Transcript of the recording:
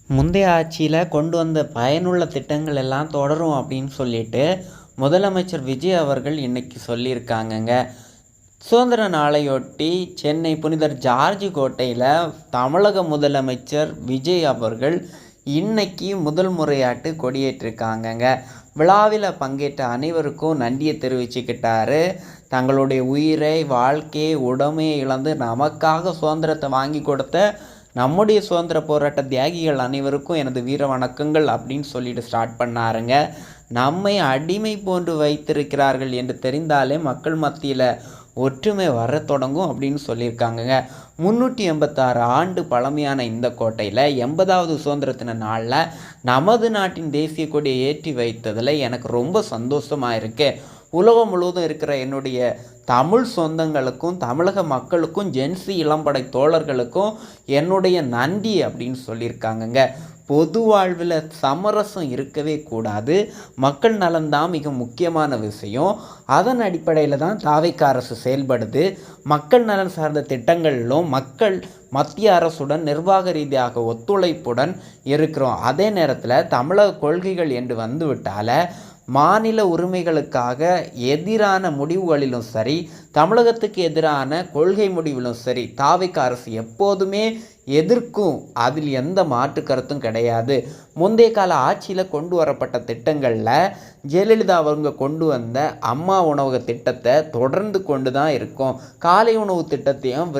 முந்தைய ஆட்சியில் கொண்டு வந்த பயனுள்ள திட்டங்கள் எல்லாம் தொடரும் அப்படின்னு சொல்லிட்டு முதலமைச்சர் விஜய் அவர்கள் இன்னைக்கு சொல்லியிருக்காங்கங்க. சுதந்திர நாளையொட்டி சென்னை புனிதர் ஜார்ஜ் கோட்டையில் தமிழக முதலமைச்சர் விஜய் அவர்கள் இன்னைக்கு முதல் முறையாட்டு கொடியேற்றிருக்காங்கங்க. விழாவில் பங்கேற்ற அனைவருக்கும் நன்றியை தெரிவிச்சுக்கிட்டாரு. தங்களுடைய உயிரை, வாழ்க்கையை, உடமையை இழந்து நமக்காக சுதந்திரத்தை வாங்கி கொடுத்த நம்முடைய சுதந்திர போராட்ட தியாகிகள் அனைவருக்கும் எனது வீர வணக்கங்கள் அப்படின்னு சொல்லிட்டு ஸ்டார்ட் பண்ணாருங்க. நம்மை அடிமை போன்று வைத்திருக்கிறார்கள் என்று தெரிந்தாலே மக்கள் மத்தியில் ஒற்றுமை வர தொடங்கும் அப்படின்னு சொல்லியிருக்காங்கங்க. 386 ஆண்டு பழமையான இந்த கோட்டையில் 80வது சுதந்திர தின நாளில் நமது நாட்டின் தேசிய கொடியை ஏற்றி வைத்ததில் எனக்கு ரொம்ப சந்தோஷமாக இருக்குது. உலகம் முழுவதும் இருக்கிற என்னுடைய தமிழ் சொந்தங்களுக்கும் தமிழக மக்களுக்கும் ஜென்சி இளம்படை தோழர்களுக்கும் என்னுடைய நன்றி அப்படின்னு சொல்லியிருக்காங்கங்க. பொது வாழ்வில் சமரசம் இருக்கவே கூடாது. மக்கள் நலன்தான் மிக முக்கியமான விஷயம். அதன் அடிப்படையில் தான் தாவேக்கா அரசு செயல்படுது. மக்கள் நலன் சார்ந்த திட்டங்களிலும் மக்கள் மத்திய அரசுடன் நிர்வாக ரீதியாக ஒத்துழைப்புடன் இருக்கிறோம். அதே நேரத்தில் தமிழக கொள்கைகள் என்று வந்துவிட்டால மாநில உரிமைகளுக்காக எதிரான முடிவுகளிலும் சரி, தமிழகத்துக்கு எதிரான கொள்கை முடிவிலும் சரி தாவேக்கா அரசு எப்போதுமே எதிர்க்கும். அதில் எந்த மாற்று கருத்தும் கிடையாது. முந்தைய கால ஆட்சியில் கொண்டு வரப்பட்ட திட்டங்களில் ஜெயலலிதா அவங்க கொண்டு வந்த அம்மா உணவக திட்டத்தை தொடர்ந்து கொண்டு தான் இருக்கும். காலை உணவு திட்டத்தையும்